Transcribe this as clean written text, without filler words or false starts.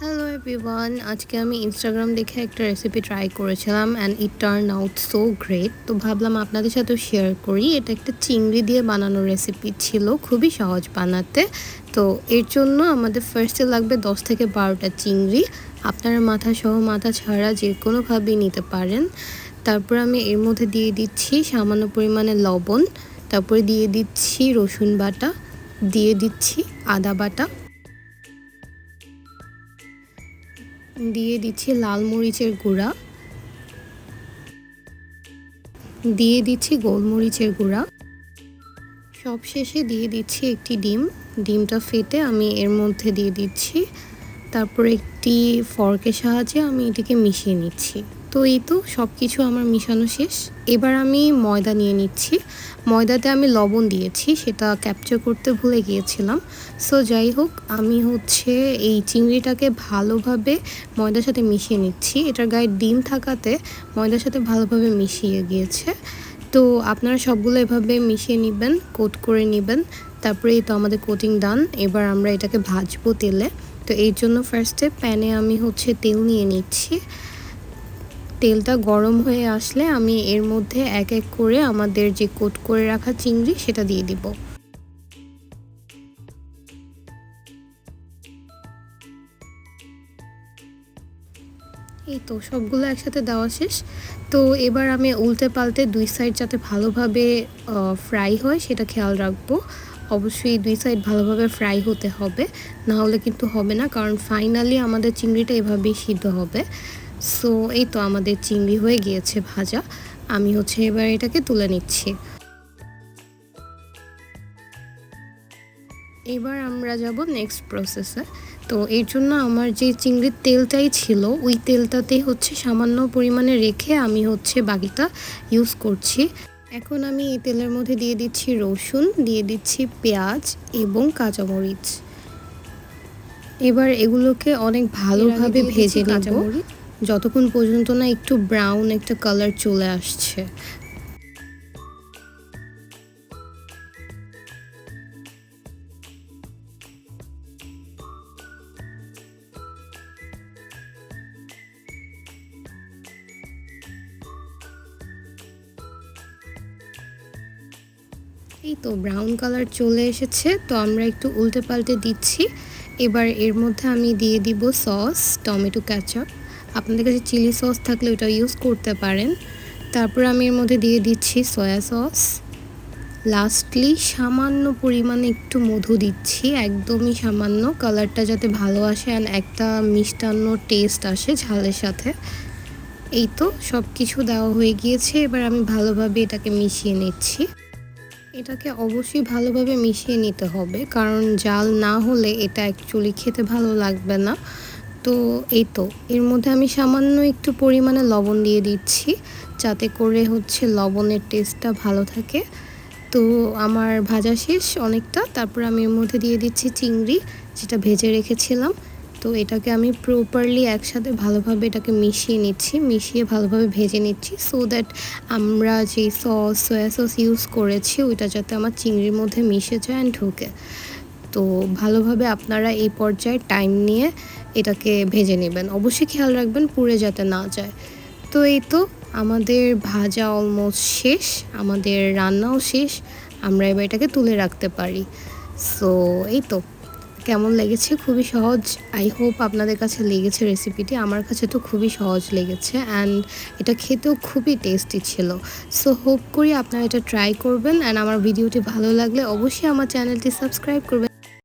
Hello everyone, আজকে আমি Instagram দেখে একটা রেসিপি ট্রাই করেছিলাম and it turn out so great. তো ভাবলাম আপনাদের সাথেও শেয়ার করি। এটা একটা চিংড়ি দিয়ে বানানো রেসিপি ছিল, খুবই সহজ বানাতে। তো এর জন্য আমাদের ফার্স্টে লাগবে 10 থেকে 12টা চিংড়ি। আপনারা মাথা সহ মাথা ছাড়া যে কোনোভাবেই নিতে পারেন। তারপর আমি এর মধ্যে দিয়ে দিচ্ছি সামান্য পরিমাণে লবণ, তারপরে দিয়ে দিচ্ছি রসুন বাটা, দিয়ে দিচ্ছি আদা বাটা, দিয়ে দিচ্ছি লাল মরিচের গুঁড়া, দিয়ে দিচ্ছি গোলমরিচের গুঁড়া, সবশেষে দিয়ে দিচ্ছি একটি ডিমটা ফেটে আমি এর মধ্যে দিয়ে দিচ্ছি। তারপর একটি ফর্কের সাহায্যে আমি এটিকে মিশিয়ে নিচ্ছি। তো এই তো সব কিছু আমার মিশানো শেষ। এবার আমি ময়দা নিয়ে নিচ্ছি। ময়দাতে আমি লবণ দিয়েছি, সেটা ক্যাপচার করতে ভুলে গিয়েছিলাম। সো যাই হোক, আমি এই চিংড়িটাকে ভালোভাবে ময়দার সাথে মিশিয়ে নিচ্ছি। এটার গায়ে ডিম থাকাতে ময়দার সাথে ভালোভাবে মিশিয়ে গিয়েছে। তো আপনারা সবগুলো এভাবে মিশিয়ে নেবেন, কোট করে নেবেন। তারপরে এই তো আমাদের কোটিং ডান। এবার আমরা এটাকে ভাজবো তেলে। তো এই জন্য ফার্স্টে প্যানে আমি তেল নিয়ে নিচ্ছি। তেলটা গরম হয়ে আসলে আমি এর মধ্যে এক এক করে আমাদের যে কোট করে রাখা চিংড়ি সেটা দিয়ে দিব। এই তো সবগুলো একসাথে দেওয়া শেষ। তো এবার আমি উল্টে পাল্টে দুই সাইড যাতে ভালোভাবে ফ্রাই হয় সেটা খেয়াল রাখবো। অবশ্যই দুই সাইড ভালোভাবে ফ্রাই হতে হবে, না হলে কিন্তু হবে না, কারণ ফাইনালি আমাদের চিংড়িটা এভাবেই সিদ্ধ হবে। সো এই তো আমাদের চিংড়ি হয়ে গিয়েছে ভাজা। আমি এবার এটাকে তুলে নিচ্ছি। এবার আমরা যাব নেক্সট প্রসেসে। তো এর জন্য আমার যে চিংড়ির তেলটাই ছিল ওই তেলটাতেই সামান্য পরিমাণে রেখে আমি বাকিটা ইউজ করছি। এখন আমি এই তেলের মধ্যে দিয়ে দিচ্ছি রসুন, দিয়ে দিচ্ছি পেঁয়াজ এবং কাঁচামরিচ। এবার এগুলোকে অনেক ভালোভাবে ভেজে নেব যতক্ষণ পর্যন্ত না একটু ব্রাউন একটা কালার চলে আসছে। এই তো ব্রাউন কালার চলে এসেছে। তো আমরা একটু উল্টে পাল্টে দিচ্ছি। এবার এর মধ্যে আমি দিয়ে দিব সস, টমেটো কেচাপ। আপনাদের কাছে চিলি সস থাকলে ওটা ইউজ করতে পারেন। তারপর আমি এর মধ্যে দিয়ে দিচ্ছি সয়া সস। লাস্টলি সামান্য পরিমাণে একটু মধু দিচ্ছি, একদমই সামান্য, কালারটা যাতে ভালো আসে অ্যান্ড একটা মিষ্টান্ন টেস্ট আসে ঝালের সাথে। এই তো সব কিছু দেওয়া হয়ে গিয়েছে। এবার আমি ভালোভাবে এটাকে মিশিয়ে নিচ্ছি। এটাকে অবশ্যই ভালোভাবে মিশিয়ে নিতে হবে, কারণ জাল না হলে এটা অ্যাকচুয়ালি খেতে ভালো লাগবে না। তো এই তো এর মধ্যে আমি সামান্য একটু পরিমাণে লবণ দিয়ে দিচ্ছি, যাতে করে লবণের টেস্টটা ভালো থাকে। তো আমার ভাজা শেষ অনেকটা। তারপর আমি এর মধ্যে দিয়ে দিচ্ছি চিংড়ি, যেটা ভেজে রেখেছিলাম। তো এটাকে আমি প্রপারলি একসাথে ভালোভাবে এটাকে মিশিয়ে ভালোভাবে ভেজে নিচ্ছি, সো দ্যাট আমরা যে সয়া সস ইউজ করেছি ওইটা যাতে আমার চিংড়ির মধ্যে মিশে যায় অ্যান্ড ঢোকে। তো ভালোভাবে আপনারা এই পর্যায়ে টাইম নিয়ে এটাকে ভেজে নেবেন। অবশ্যই খেয়াল রাখবেন পুড়ে যাতে না যায়। তো এই তো আমাদের ভাজা অলমোস্ট শেষ, আমাদের রান্নাও শেষ। আমরা এবার এটাকে তুলে রাখতে পারি। সো এই তো কেমন লেগেছে? খুবই সহজ। আই হোপ আপনাদের কাছে লেগেছে রেসিপিটি। আমার কাছে তো খুবই সহজ লেগেছে অ্যান্ড এটা খেতেও খুবই টেস্টি ছিল। সো হোপ করি আপনারা এটা ট্রাই করবেন অ্যান্ড আমার ভিডিওটি ভালো লাগলে অবশ্যই আমার চ্যানেলটি সাবস্ক্রাইব করবেন।